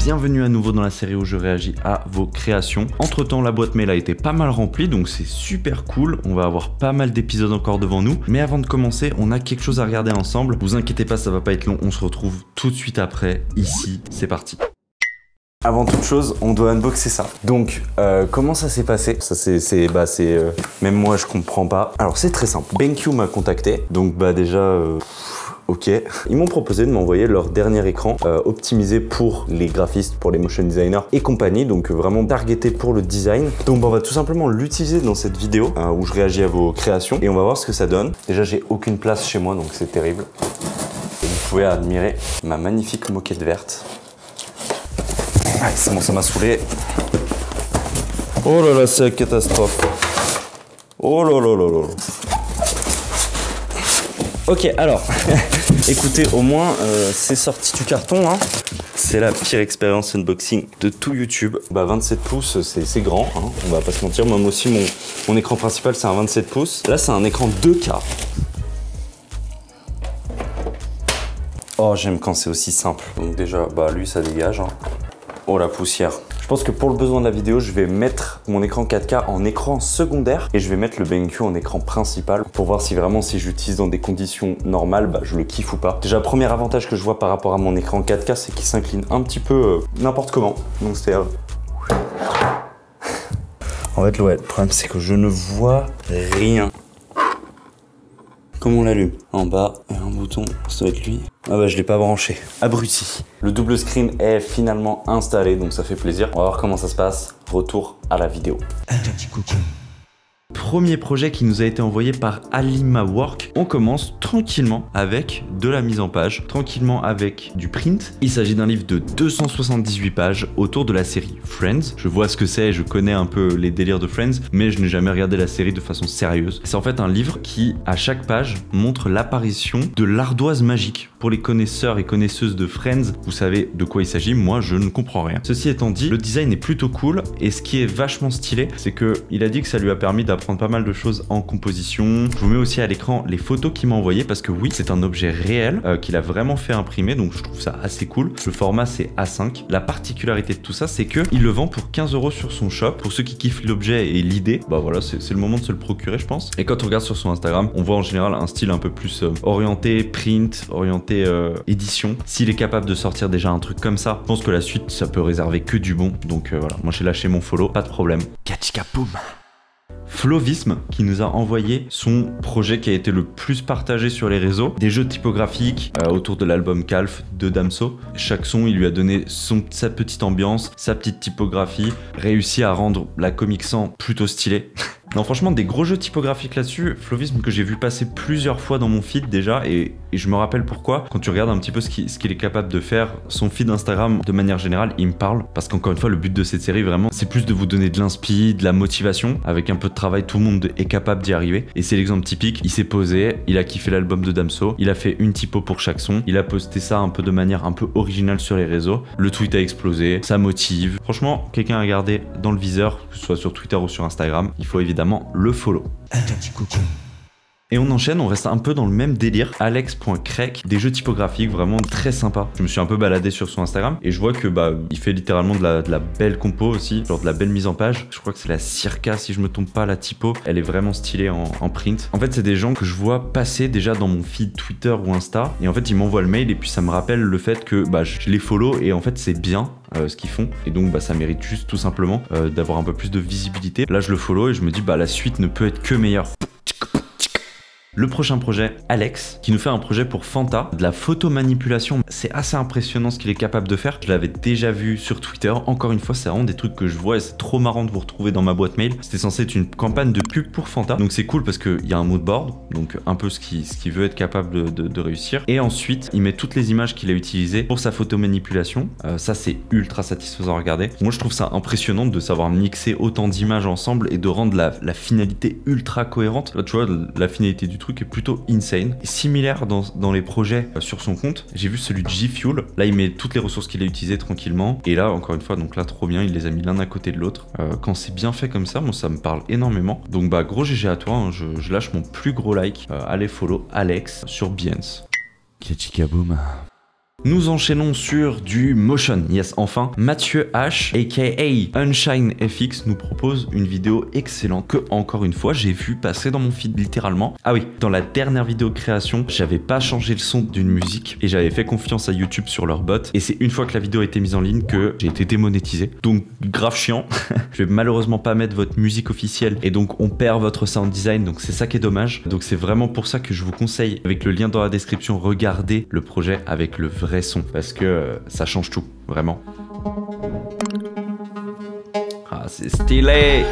bienvenue à nouveau dans la série où je réagis à vos créations. Entre temps, la boîte mail a été pas mal remplie, donc c'est super cool. On va avoir pas mal d'épisodes encore devant nous. Mais avant de commencer, on a quelque chose à regarder ensemble. Vous inquiétez pas, ça va pas être long. On se retrouve tout de suite après. Ici, c'est parti. Avant toute chose, on doit unboxer ça. Donc, comment ça s'est passé? Ça même moi je comprends pas. Alors c'est très simple. BenQ m'a contacté. Donc déjà, ok. Ils m'ont proposé de m'envoyer leur dernier écran optimisé pour les graphistes, pour les motion designers et compagnie. Donc vraiment targeté pour le design. Donc on va tout simplement l'utiliser dans cette vidéo où je réagis à vos créations et on va voir ce que ça donne. Déjà, j'ai aucune place chez moi, donc c'est terrible. Et vous pouvez admirer ma magnifique moquette verte. Ah, c'est bon, ça m'a saoulé. Oh là là, c'est la catastrophe. Oh là là là là. Ok, alors, écoutez, au moins, c'est sorti du carton, hein. C'est la pire expérience unboxing de tout YouTube. 27 pouces, c'est grand, hein. On va pas se mentir. Moi aussi, mon écran principal, c'est un 27 pouces. Là, c'est un écran 2K. Oh, j'aime quand c'est aussi simple. Donc déjà, lui, ça dégage, hein. Oh la poussière. Je pense que pour le besoin de la vidéo, je vais mettre mon écran 4K en écran secondaire et je vais mettre le BenQ en écran principal pour voir si vraiment si j'utilise dans des conditions normales, je le kiffe ou pas. Déjà, premier avantage que je vois par rapport à mon écran 4K, c'est qu'il s'incline un petit peu n'importe comment. Donc c'est... En fait, le problème c'est que je ne vois rien. Comment on l'allume? En bas, il y a un bouton, ça doit être lui. Ah je l'ai pas branché. Abruti. Le double screen est finalement installé, donc ça fait plaisir. On va voir comment ça se passe. Retour à la vidéo. Premier projet qui nous a été envoyé par Alimawork. On commence tranquillement avec de la mise en page, tranquillement avec du print. Il s'agit d'un livre de 278 pages autour de la série Friends. Je vois ce que c'est, je connais un peu les délires de Friends, mais je n'ai jamais regardé la série de façon sérieuse. C'est en fait un livre qui, à chaque page, montre l'apparition de l'ardoise magique. Pour les connaisseurs et connaisseuses de Friends, vous savez de quoi il s'agit, moi je ne comprends rien. Ceci étant dit, le design est plutôt cool et ce qui est vachement stylé, c'est que il a dit que ça lui a permis d'apprendre pas mal de choses en composition. Je vous mets aussi à l'écran les photos qu'il m'a envoyées parce que oui, c'est un objet réel qu'il a vraiment fait imprimer, donc je trouve ça assez cool. Le format c'est A5. La particularité de tout ça, c'est que il le vend pour 15 € sur son shop. Pour ceux qui kiffent l'objet et l'idée, voilà, c'est le moment de se le procurer, je pense. Et quand on regarde sur son Instagram, on voit en général un style un peu plus orienté print, orienté édition. S'il est capable de sortir déjà un truc comme ça, je pense que la suite, ça peut réserver que du bon. Donc voilà, moi j'ai lâché mon follow, pas de problème. Kachikapoum. Flovisme qui nous a envoyé son projet qui a été le plus partagé sur les réseaux, des jeux typographiques autour de l'album Calf de Damso. Chaque son, il lui a donné sa petite ambiance, sa petite typographie, réussi à rendre la Comic Sans plutôt stylée. Non, franchement, des gros jeux typographiques là-dessus. Flovisme que j'ai vu passer plusieurs fois dans mon feed déjà, et je me rappelle pourquoi. Quand tu regardes un petit peu ce qu'il est capable de faire, son feed Instagram, de manière générale, il me parle. Parce qu'encore une fois, le but de cette série, vraiment, c'est plus de vous donner de l'inspi, de la motivation. Avec un peu de travail, tout le monde est capable d'y arriver. Et c'est l'exemple typique. Il s'est posé, il a kiffé l'album de Damso, il a fait une typo pour chaque son, il a posté ça un peu de manière un peu originale sur les réseaux. Le tweet a explosé, ça motive. Franchement, quelqu'un à garder dans le viseur, que ce soit sur Twitter ou sur Instagram, il faut évidemment le follow. Et on enchaîne, on reste un peu dans le même délire. Alex.crec, des jeux typographiques vraiment très sympas. Je me suis un peu baladé sur son Instagram et je vois que il fait littéralement de la belle compo aussi, genre de la belle mise en page. Je crois que c'est la Circa si je me trompe pas, la typo. Elle est vraiment stylée en print. En fait, c'est des gens que je vois passer déjà dans mon feed Twitter ou Insta et en fait, ils m'envoient le mail et puis ça me rappelle le fait que je les follow et en fait, c'est bien. Ce qu'ils font et donc ça mérite juste tout simplement d'avoir un peu plus de visibilité. Là je le follow et je me dis la suite ne peut être que meilleure. Le prochain projet, Alex, qui nous fait un projet pour Fanta, de la photomanipulation. C'est assez impressionnant ce qu'il est capable de faire. Je l'avais déjà vu sur Twitter. Encore une fois, c'est vraiment des trucs que je vois et c'est trop marrant de vous retrouver dans ma boîte mail. C'était censé être une campagne de pub pour Fanta. Donc c'est cool parce qu'il y a un mood board, donc un peu ce qu'il veut être capable de réussir. Et ensuite, il met toutes les images qu'il a utilisées pour sa photomanipulation. Ça, c'est ultra satisfaisant à regarder. Moi, je trouve ça impressionnant de savoir mixer autant d'images ensemble et de rendre la finalité ultra cohérente. Là, tu vois, la finalité du truc est plutôt insane. Et similaire dans les projets sur son compte, j'ai vu celui de G-Fuel. Là, il met toutes les ressources qu'il a utilisées tranquillement. Et là, encore une fois, donc là, trop bien, il les a mis l'un à côté de l'autre. Quand c'est bien fait comme ça, moi, ça me parle énormément. Donc, gros GG à toi, hein, je lâche mon plus gros like. Allez follow Alex sur Behance. Kachikaboom. Nous enchaînons sur du motion. Yes, enfin, Mathieu H, aka Unshine FX, nous propose une vidéo excellente que, encore une fois, j'ai vu passer dans mon feed littéralement. Ah oui, dans la dernière vidéo de création, j'avais pas changé le son d'une musique et j'avais fait confiance à YouTube sur leur bot. Et c'est une fois que la vidéo a été mise en ligne que j'ai été démonétisé. Donc, grave chiant. Je vais malheureusement pas mettre votre musique officielle et donc on perd votre sound design. Donc, c'est ça qui est dommage. Donc, c'est vraiment pour ça que je vous conseille, avec le lien dans la description, regardez le projet avec le vrai son parce que ça change tout, vraiment. Ah, c'est stylé!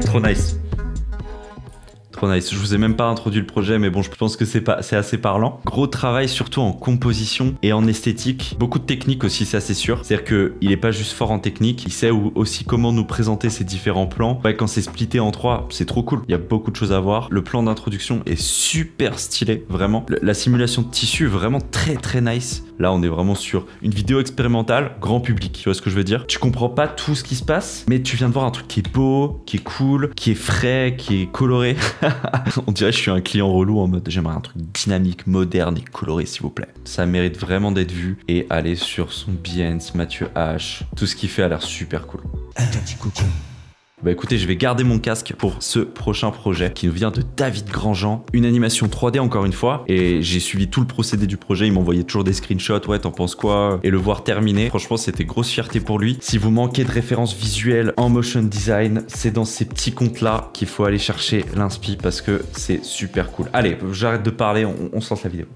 Trop nice. Trop nice. Je vous ai même pas introduit le projet, mais bon, je pense que c'est assez parlant. Gros travail surtout en composition et en esthétique. Beaucoup de technique aussi, ça c'est sûr. C'est-à-dire qu'il est pas juste fort en technique, il sait aussi comment nous présenter ces différents plans. Ouais, quand c'est splitté en trois, c'est trop cool. Il y a beaucoup de choses à voir. Le plan d'introduction est super stylé, vraiment. La simulation de tissu est vraiment très nice. Là, on est vraiment sur une vidéo expérimentale, grand public. Tu vois ce que je veux dire? Tu comprends pas tout ce qui se passe, mais tu viens de voir un truc qui est beau, qui est cool, qui est frais, qui est coloré. On dirait que je suis un client relou en mode j'aimerais un truc dynamique, moderne et coloré s'il vous plaît. Ça mérite vraiment d'être vu et aller sur son Behance, Mathieu H. Tout ce qu'il fait a l'air super cool. Bah écoutez, je vais garder mon casque pour ce prochain projet qui nous vient de David Grandjean. Une animation 3D encore une fois et j'ai suivi tout le procédé du projet. Il m'envoyait toujours des screenshots, ouais t'en penses quoi? Et le voir terminé, franchement c'était grosse fierté pour lui. Si vous manquez de références visuelles en motion design, c'est dans ces petits comptes là qu'il faut aller chercher l'inspi parce que c'est super cool. Allez, j'arrête de parler, on se lance la vidéo.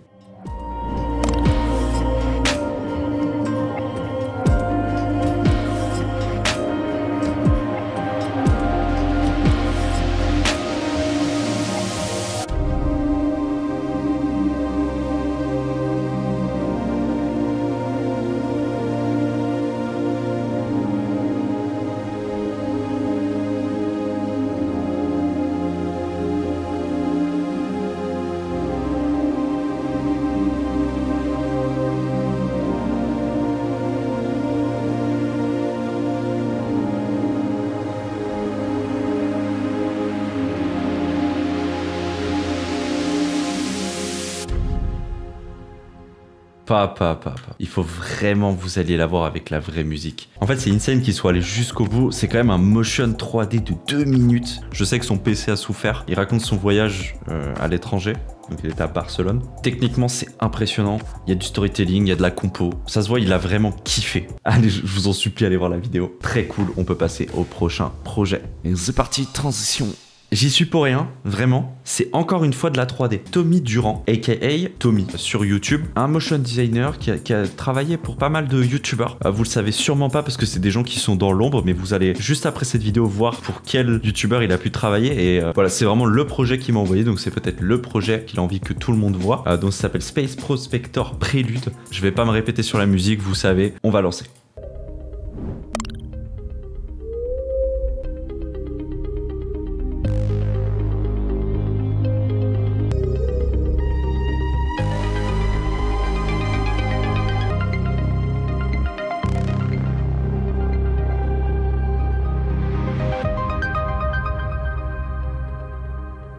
Pas. Il faut vraiment que vous alliez la voir avec la vraie musique. En fait, c'est insane qu'il soit allé jusqu'au bout. C'est quand même un motion 3D de 2 minutes. Je sais que son PC a souffert. Il raconte son voyage à l'étranger. Donc il était à Barcelone. Techniquement, c'est impressionnant. Il y a du storytelling, il y a de la compo. Ça se voit, il a vraiment kiffé. Allez, je vous en supplie, allez voir la vidéo. Très cool. On peut passer au prochain projet. Et c'est parti, transition. J'y suis pour rien, vraiment. C'est encore une fois de la 3D. Tommy Durand, aka Tommy, sur YouTube, un motion designer qui a travaillé pour pas mal de YouTubeurs. Vous le savez sûrement pas parce que c'est des gens qui sont dans l'ombre, mais vous allez juste après cette vidéo voir pour quel YouTuber il a pu travailler. Et voilà, c'est vraiment le projet qu'il m'a envoyé, donc c'est peut-être le projet qu'il a envie que tout le monde voit. Donc ça s'appelle Space Prospector Prélude. Je vais pas me répéter sur la musique, vous savez, on va lancer.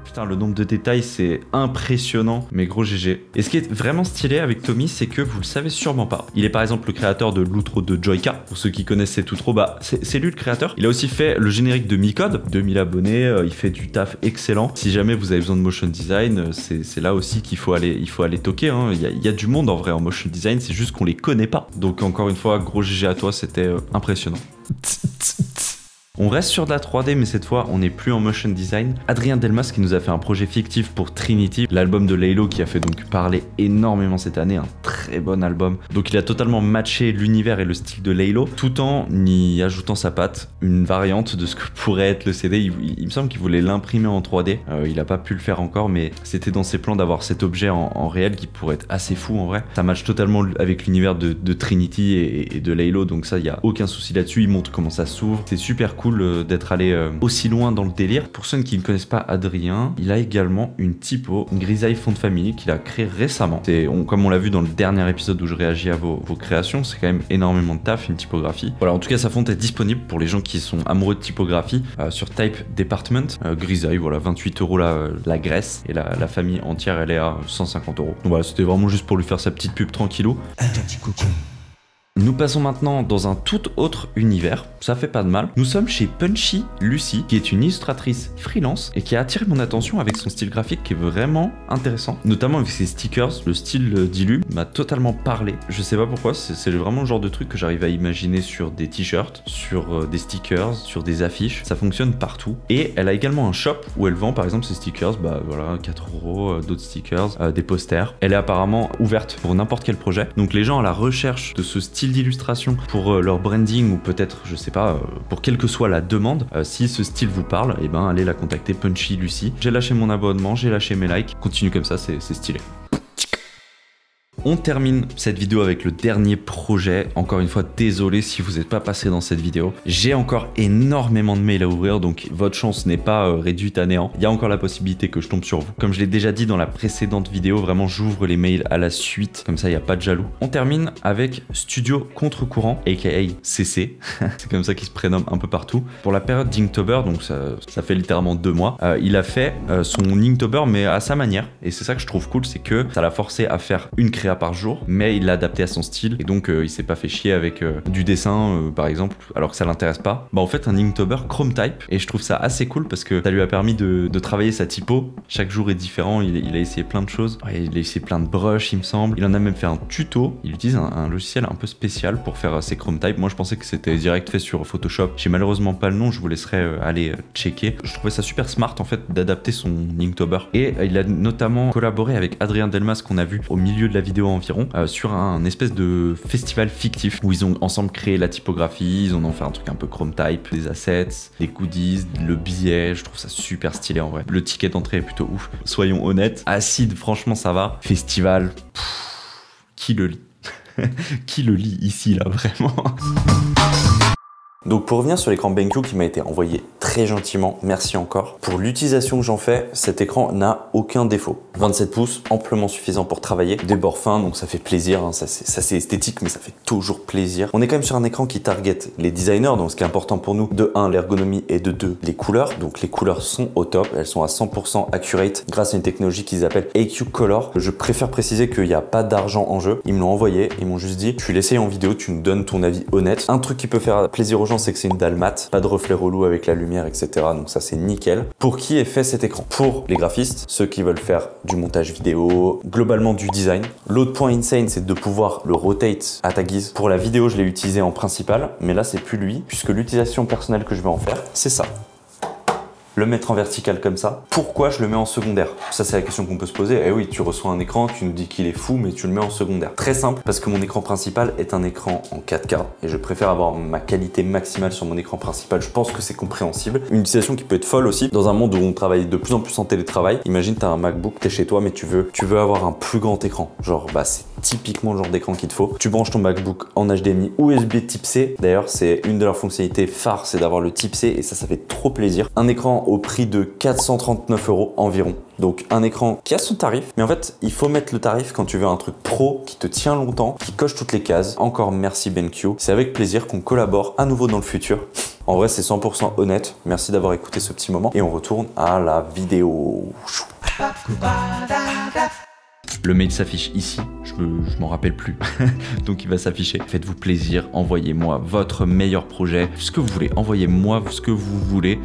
Putain, le nombre de détails, c'est impressionnant, mais gros GG. Et ce qui est vraiment stylé avec Tommy, c'est que vous le savez sûrement pas. Il est par exemple le créateur de l'outro de Joyka. Pour ceux qui connaissent cet outro, bah, c'est lui le créateur. Il a aussi fait le générique de Micode, 2000 abonnés, il fait du taf excellent. Si jamais vous avez besoin de motion design, c'est là aussi qu'il faut aller toquer. Hein. Il y a du monde en vrai en motion design, c'est juste qu'on les connaît pas. Donc encore une fois, gros GG à toi, c'était impressionnant. On reste sur de la 3D, mais cette fois, on n'est plus en motion design. Adrien Delmas qui nous a fait un projet fictif pour Trinity, l'album de Laylo qui a fait donc parler énormément cette année, un très bon album. Donc il a totalement matché l'univers et le style de Laylo, tout en y ajoutant sa patte, une variante de ce que pourrait être le CD. Il me semble qu'il voulait l'imprimer en 3D. Il n'a pas pu le faire encore, mais c'était dans ses plans d'avoir cet objet en réel qui pourrait être assez fou en vrai. Ça matche totalement avec l'univers de Trinity et de Laylo, donc ça, il n'y a aucun souci là-dessus. Il montre comment ça s'ouvre, c'est super cool. cool d'être allé aussi loin dans le délire. Pour ceux qui ne connaissent pas Adrien, il a également une typo, une grisaille fond de famille qu'il a créé récemment. Comme on l'a vu dans le dernier épisode où je réagis à vos créations, c'est quand même énormément de taf, une typographie. Voilà, en tout cas, sa fonte est disponible pour les gens qui sont amoureux de typographie sur Type Department. Grisaille, voilà, 28 € la graisse et la famille entière, elle est à 150 €. Donc voilà, c'était vraiment juste pour lui faire sa petite pub tranquillou. Nous passons maintenant dans un tout autre univers, ça fait pas de mal. Nous sommes chez Punchy Lucy, qui est une illustratrice freelance et qui a attiré mon attention avec son style graphique qui est vraiment intéressant, notamment avec ses stickers. Le style d'Ilu m'a totalement parlé. Je sais pas pourquoi, c'est vraiment le genre de truc que j'arrive à imaginer sur des t-shirts, sur des stickers, sur des affiches. Ça fonctionne partout. Et elle a également un shop où elle vend par exemple ses stickers, bah voilà, 4 €, d'autres stickers, des posters. Elle est apparemment ouverte pour n'importe quel projet. Donc les gens à la recherche de ce style d'illustration pour leur branding ou peut-être, je sais pas, pour quelle que soit la demande, si ce style vous parle, et ben allez la contacter, Punchy Lucy. J'ai lâché mon abonnement, j'ai lâché mes likes, continue comme ça, c'est stylé. On termine cette vidéo avec le dernier projet. Encore une fois, désolé si vous n'êtes pas passé dans cette vidéo. J'ai encore énormément de mails à ouvrir, donc votre chance n'est pas réduite à néant. Il y a encore la possibilité que je tombe sur vous. Comme je l'ai déjà dit dans la précédente vidéo, vraiment j'ouvre les mails à la suite, comme ça il n'y a pas de jaloux. On termine avec Studio Contre-Courant, aka CC. C'est comme ça qu'il se prénomme un peu partout. Pour la période d'Inktober, donc ça fait littéralement 2 mois, il a fait son Inktober mais à sa manière. Et c'est ça que je trouve cool, c'est que ça l'a forcé à faire une création par jour, mais il l'a adapté à son style et donc il s'est pas fait chier avec du dessin par exemple, alors que ça l'intéresse pas. Bah en fait un Inktober Chrome Type, et je trouve ça assez cool parce que ça lui a permis de travailler sa typo. Chaque jour est différent, il a essayé plein de choses, il a essayé plein de brushes il me semble, il en a même fait un tuto. Il utilise un logiciel un peu spécial pour faire ses Chrome Type. Moi je pensais que c'était direct fait sur Photoshop, j'ai malheureusement pas le nom, je vous laisserai aller checker. Je trouvais ça super smart en fait d'adapter son Inktober, et il a notamment collaboré avec Adrien Delmas qu'on a vu au milieu de la vidéo environ sur un espèce de festival fictif où ils ont ensemble créé la typographie, ils en ont fait un truc un peu Chrome Type, des assets, des goodies, le billet. Je trouve ça super stylé en vrai. Le ticket d'entrée est plutôt ouf, soyons honnêtes. Acide, franchement ça va. Festival, qui le lit? Qui le lit ici là, vraiment? Donc pour revenir sur l'écran BenQ qui m'a été envoyé très gentiment, merci encore. Pour l'utilisation que j'en fais, cet écran n'a aucun défaut. 27 pouces, amplement suffisant pour travailler. Des bords fins, donc ça fait plaisir, hein. Ça c'est esthétique, mais ça fait toujours plaisir. On est quand même sur un écran qui target les designers, donc ce qui est important pour nous, de 1, l'ergonomie, et de 2, les couleurs. Donc les couleurs sont au top, elles sont à 100% accurate grâce à une technologie qu'ils appellent AQ Color. Je préfère préciser qu'il n'y a pas d'argent en jeu. Ils me l'ont envoyé, ils m'ont juste dit, tu l'essayes en vidéo, tu nous donnes ton avis honnête. Un truc qui peut faire plaisir aux gens, c'est que c'est une dalle mat, pas de reflets relous avec la lumière, etc. Donc ça c'est nickel. Pour qui est fait cet écran? Pour les graphistes, ceux qui veulent faire du montage vidéo, globalement du design. L'autre point insane, c'est de pouvoir le rotate à ta guise. Pour la vidéo, je l'ai utilisé en principal, mais là c'est plus lui, puisque l'utilisation personnelle que je vais en faire, c'est ça. Le mettre en vertical comme ça. Pourquoi je le mets en secondaire? Ça c'est la question qu'on peut se poser. Eh oui, tu reçois un écran, tu nous dis qu'il est fou, mais tu le mets en secondaire. Très simple, parce que mon écran principal est un écran en 4K et je préfère avoir ma qualité maximale sur mon écran principal. Je pense que c'est compréhensible. Une utilisation qui peut être folle aussi, dans un monde où on travaille de plus en plus en télétravail. Imagine t'as un MacBook, t'es chez toi, mais tu veux avoir un plus grand écran. Genre, bah c'est typiquement le genre d'écran qu'il te faut. Tu branches ton MacBook en HDMI ou USB Type C. D'ailleurs, c'est une de leurs fonctionnalités phares, c'est d'avoir le Type C, et ça fait trop plaisir. Un écran au prix de 439 € environ. Donc un écran qui a son tarif, mais en fait il faut mettre le tarif quand tu veux un truc pro qui te tient longtemps, qui coche toutes les cases. Encore merci BenQ, c'est avec plaisir qu'on collabore à nouveau dans le futur. En vrai c'est 100% honnête, merci d'avoir écouté ce petit moment et on retourne à la vidéo. Le mail s'affiche ici, je m'en rappelle plus, donc il va s'afficher. Faites-vous plaisir, envoyez-moi votre meilleur projet, ce que vous voulez, envoyez-moi ce que vous voulez.